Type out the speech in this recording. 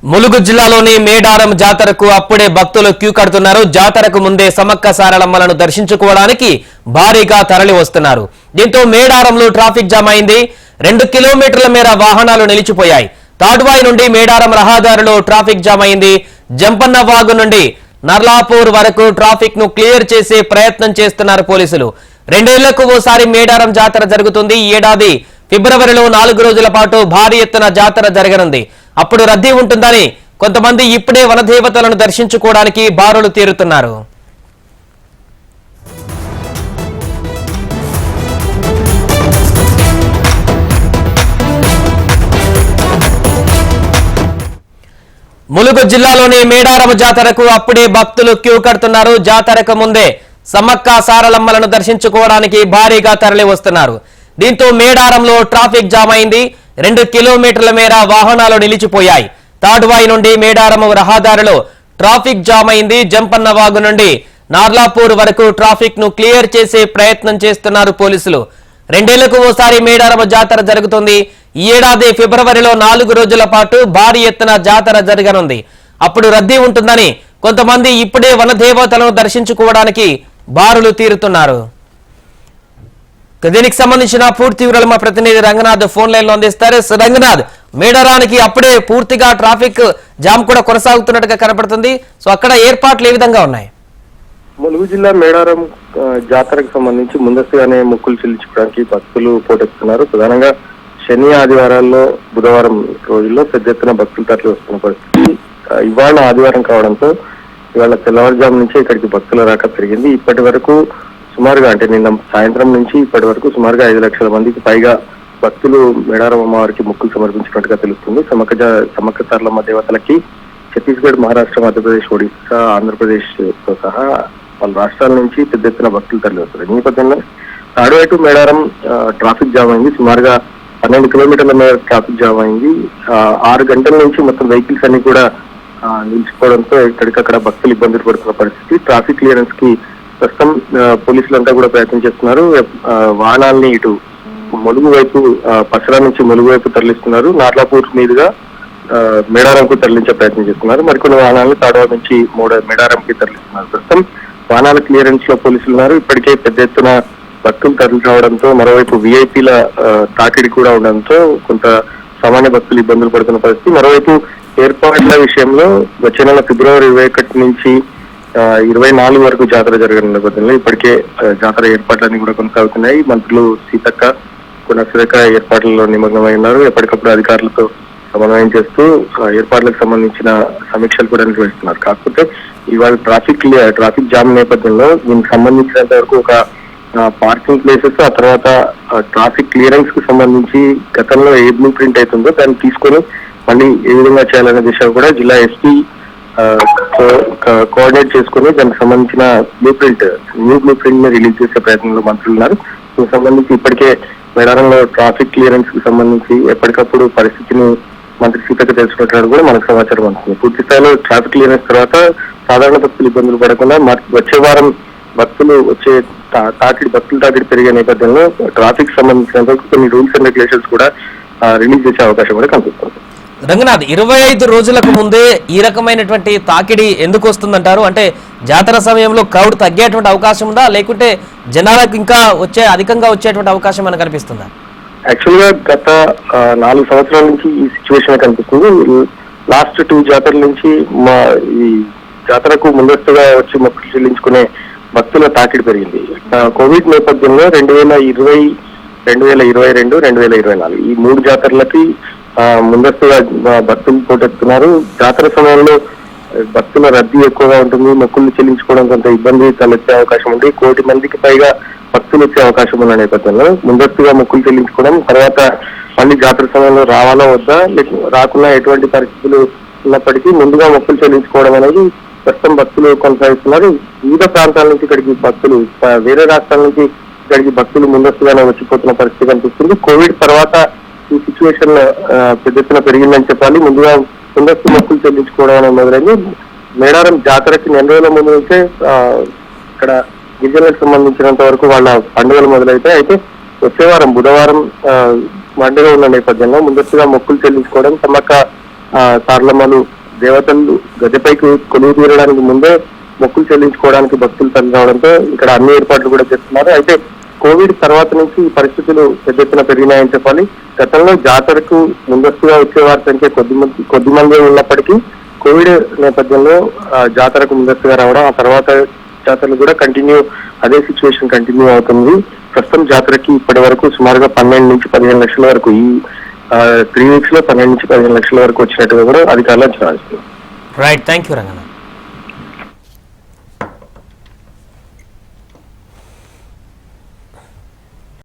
ములుగు జిల్లాలోని మేడారం జాతరకు అప్పుడే భక్తులు క్యూ కడుతున్నారు. జాతరకు ముందే సమ్మక్క సారలమ్మలను దర్శించుకోవడానికి భారీగా తరలి వస్తున్నారు. దీంతో మేడారంలో ట్రాఫిక్ జామ్ అయింది. 2 కిలోమీటర్ల మేర వాహనాలు నిలిచిపోయాయి. తాడ్వాయి నుండి మేడారం రహదారిలో ట్రాఫిక్ జామ్ అయింది. జంపన్న వాగు నుండి నర్లాపూర్ వరకు ట్రాఫిక్ ను క్లియర్ చేసే ప్రయత్నం చేస్తున్నారు పోలీసులు. 2 ఏళ్లకు ఓసారి మేడారం జాతర జరుగుతుంది. ఈ ఏడాది ఫిబ్రవరిలో 4 రోజుల పాటు భారీ ఎత్తున జాతర జరగనుంది. అప్పుడు రద్దీ ఉంటుందని కొంతమంది ఇప్పుడే వనదేవతలను దర్శించుకోవడానికి బారులు తీరుతున్నారు. ములుగు జిల్లాలోని మేడారం జాతరకు అప్పుడే భక్తులు క్యూ కడుతున్నారు. జాతరకు ముందే సమ్మక్క సారలమ్మలను దర్శించుకోవడానికి భారీగా తరలి వస్తున్నారు. దీంతో మేడారంలో ట్రాఫిక్ జామ్ అయింది. 2 కిలోమీటర్ల మేర వాహనాలు నిలిచిపోయాయి. తాడ్వాయి నుండి మేడారం రహదారిలో ట్రాఫిక్ జామ్ అయింది. జంపన్న వాగు నుండి నార్లాపూర్ వరకు ట్రాఫిక్ ను క్లియర్ చేసే ప్రయత్నం చేస్తున్నారు పోలీసులు. 2 ఏళ్లకు ఓసారి మేడారం జాతర జరుగుతుంది. ఈ ఏడాది ఫిబ్రవరిలో 4 రోజుల పాటు భారీ ఎత్తున జాతర జరగనుంది. అప్పుడు రద్దీ ఉంటుందని కొంతమంది ఇప్పుడే వనదేవతలను దర్శించుకోవడానికి బారులు తీరుతున్నారు. దీనికి సంబంధించిన పూర్తి వివరాలు మా ప్రతినిధి రంగనాథ్ ఫోన్ లైన్ లో అందిస్తారు. రంగనాథ్, మేడారానికి అప్పుడే పూర్తిగా ట్రాఫిక్ జామ్ కూడా కొనసాగుతున్నట్టుగా కనపడుతుంది. సో అక్కడ ఏర్పాట్లు ఏ విధంగా ఉన్నాయి? ములుగు జిల్లా మేడారం జాతరకు సంబంధించి ముందస్తుగానే మొక్కులు చెల్లించుకోవడానికి భక్తులు పోటెత్తున్నారు. ప్రధానంగా శని ఆదివారాల్లో బుధవారం రోజుల్లో పెద్ద ఎత్తున భక్తులు తరలి వస్తున్న పరిస్థితి. ఇవాళ ఆదివారం కావడంతో ఇవాళ తెల్లవారుజాము నుంచి ఇక్కడికి భక్తుల రాక పెరిగింది. ఇప్పటి వరకు సుమారుగా అంటే నిన్న సాయంత్రం నుంచి ఇప్పటి వరకు సుమారుగా 5 లక్షల మందికి పైగా భక్తులు మేడారం అమ్మవారికి మొక్కులు సమర్పించినట్టుగా తెలుస్తుంది. సమ్మక్క సారలమ్మ దేవతలకి ఛత్తీస్గఢ్, మహారాష్ట్ర, మధ్యప్రదేశ్, ఒడిశా, ఆంధ్రప్రదేశ్ తో సహా వాళ్ళ రాష్ట్రాల నుంచి పెద్ద ఎత్తున భక్తులు తరలి వస్తారు. ఈ నేపథ్యంలో Tadvai to Medaram traffic jam అయింది. సుమారుగా 12 కిలోమీటర్ల మేర ట్రాఫిక్ జామ్ అయింది. 6 గంటల నుంచి మొత్తం వెహికల్స్ అన్ని కూడా నిలిచిపోవడంతో ఎక్కడికక్కడ భక్తులు ఇబ్బందులు పడుతున్న పరిస్థితి. ట్రాఫిక్ క్లియరెన్స్ కి ప్రస్తుతం పోలీసులంతా కూడా ప్రయత్నం చేస్తున్నారు. వాహనాల్ని ఇటు ములుగు వైపు, పసరా నుంచి ములుగు వైపు తరలిస్తున్నారు. నార్లాపూర్ మీదుగా మేడారంకు తరలించే ప్రయత్నం చేస్తున్నారు. మరికొన్ని వాహనాలను తాడ్వాయి నుంచి మేడారంకి తరలిస్తున్నారు. ప్రస్తుతం వాహనాల క్లియరెన్స్ లో పోలీసులు ఉన్నారు. ఇప్పటికే పెద్ద ఎత్తున భక్తులు తరలి రావడంతో, మరోవైపు విఐపీల తాకిడి కూడా ఉండడంతో కొంత సామాన్య భక్తులు ఇబ్బందులు పడుతున్న పరిస్థితి. మరోవైపు ఏర్పాట్ల విషయంలో వచ్చే నెల ఫిబ్రవరి 21 నుంచి 24 వరకు జాతర జరగనున్న నేపథ్యంలో ఇప్పటికే జాతర ఏర్పాట్లన్నీ కూడా కొనసాగుతున్నాయి. మంత్రులు సీతక్క, సురేఖ ఏర్పాట్లలో నిమగ్నమై ఉన్నారు. ఎప్పటికప్పుడు అధికారులతో సమన్వయం చేస్తూ ఏర్పాట్లకు సంబంధించిన సమీక్షలు కూడా నిర్వహిస్తున్నారు. కాకపోతే ఇవాళ ట్రాఫిక్ జామ్ నేపథ్యంలో దీనికి సంబంధించినంత వరకు ఒక పార్కింగ్ ప్లేసెస్, ఆ తర్వాత ట్రాఫిక్ క్లియరెన్స్ కు సంబంధించి గతంలో ఏ బ్లూ ప్రింట్ అవుతుందో దాన్ని తీసుకొని మళ్ళీ ఏ విధంగా చేయాలనే దిశగా కూడా జిల్లా ఎస్పీ కోఆర్డినేట్ చేసుకుని దానికి సంబంధించిన న్యూ బ్లూ ప్రింట్ ని రిలీజ్ చేసే ప్రయత్నంలో మంత్రులు ఉన్నారు. దీనికి సంబంధించి ఇప్పటికే మేడారంలో ట్రాఫిక్ క్లియరెన్స్ కి సంబంధించి ఎప్పటికప్పుడు పరిస్థితిని మంత్రి సీతక్క తెలుసుకున్నట్టు కూడా మనకు సమాచారం అందుతుంది. పూర్తి స్థాయిలో ట్రాఫిక్ క్లియరెన్స్ తర్వాత సాధారణ భక్తులు ఇబ్బందులు పడకుండా వచ్చే వారం భక్తులు తాకిడి పెరిగే నేపథ్యంలో ట్రాఫిక్ సంబంధించిన కొన్ని రూల్స్ అండ్ రెగ్యులేషన్స్ కూడా రిలీజ్ చేసే అవకాశం కూడా కనిపిస్తుంది. రంగనాథ్, 25 రోజులకు ముందే ఈ రకమైనటువంటి తాకిడి ఎందుకు వస్తుందంటారు? అంటే జాతర సమయంలో క్రౌడ్ తగ్గేటువంటి అవకాశం ఉందా, లేకుంటే జనాలకు ఇంకా అధికంగా వచ్చేటువంటి అవకాశం మనకు కనిపిస్తుందా? యాక్చువల్ గా గత 4 సంవత్సరాల నుంచి ఈ సిచ్యువేషన్ కనిపిస్తుంది. లాస్ట్ 2 జాతరల నుంచి ఈ జాతరకు ముందస్తుగా వచ్చి మొక్కులు చెల్లించుకునే భక్తుల తాకిడి పెరిగింది. కోవిడ్ నేపథ్యంలో 2020, 2022, 2024 ఈ 3 జాతరలకి ముందస్తుగా భక్తులు పోటెత్తున్నారు. జాతర సమయంలో భక్తుల రద్దీ ఎక్కువగా ఉంటుంది. మొక్కులు చెల్లించుకోవడం కొంత ఇబ్బంది తలెత్తే అవకాశం ఉంది. 1 కోటి మందికి పైగా భక్తులు వచ్చే అవకాశం ఉన్న నేపథ్యంలో ముందస్తుగా మొక్కులు చెల్లించుకోవడం, తర్వాత మళ్ళీ జాతర సమయంలో రావాలా వద్దా, రాకుండా ఎటువంటి పరిస్థితులు ఉన్నప్పటికీ ముందుగా మొక్కులు చెల్లించుకోవడం అనేది ప్రస్తుతం భక్తులు కొనసాగిస్తున్నారు. వివిధ ప్రాంతాల నుంచి ఇక్కడికి భక్తులు, వేరే రాష్ట్రాల నుంచి ఇక్కడికి భక్తులు ముందస్తుగానే వచ్చిపోతున్న పరిస్థితి కనిపిస్తుంది. కోవిడ్ తర్వాత ఈ సిచ్యువేషన్ పెద్ద ఎత్తున పెరిగిందని చెప్పాలి. ముందస్తు మొక్కులు చెల్లించుకోవడం అనేది మొదలైంది. మేడారం జాతరకి 2 రోజుల ముందు నుంచే ఇక్కడ గిరిజనులకు సంబంధించినంత వరకు వాళ్ళ పండుగలు మొదలైతే, అయితే వచ్చే వారం బుధవారం పండుగ ఉన్న నేపథ్యంలో ముందస్తుగా మొక్కులు చెల్లించుకోవడం, సమ్మక్క సారలమ్మలు దేవతలు గద్దెపైకి కొలువు తీరడానికి ముందే మొక్కులు చెల్లించుకోవడానికి భక్తులు తరలి రావడంతో ఇక్కడ అన్ని ఏర్పాట్లు కూడా చేస్తున్నారు. అయితే కోవిడ్ తర్వాత నుంచి ఈ పరిస్థితులు పెద్ద ఎత్తున పెరిగినాయని చెప్పాలి. గతంలో జాతరకు ముందస్తుగా వచ్చే వారి సంఖ్య కొద్ది మంది ఉన్నప్పటికీ కోవిడ్ నేపథ్యంలో జాతరకు ముందస్తుగా రావడం, ఆ తర్వాత జాతరలు కూడా అదే సిచ్యువేషన్ కంటిన్యూ అవుతుంది. ప్రస్తుతం జాతరకి ఇప్పటి వరకు సుమారుగా 12 నుంచి 15 లక్షల వరకు ఈ 3 వీక్స్ లో 12 నుంచి 15 లక్షల వరకు వచ్చినట్టుగా కూడా అధికారులు అంచనా వేస్తున్నారు. Right, thank you Ranganna.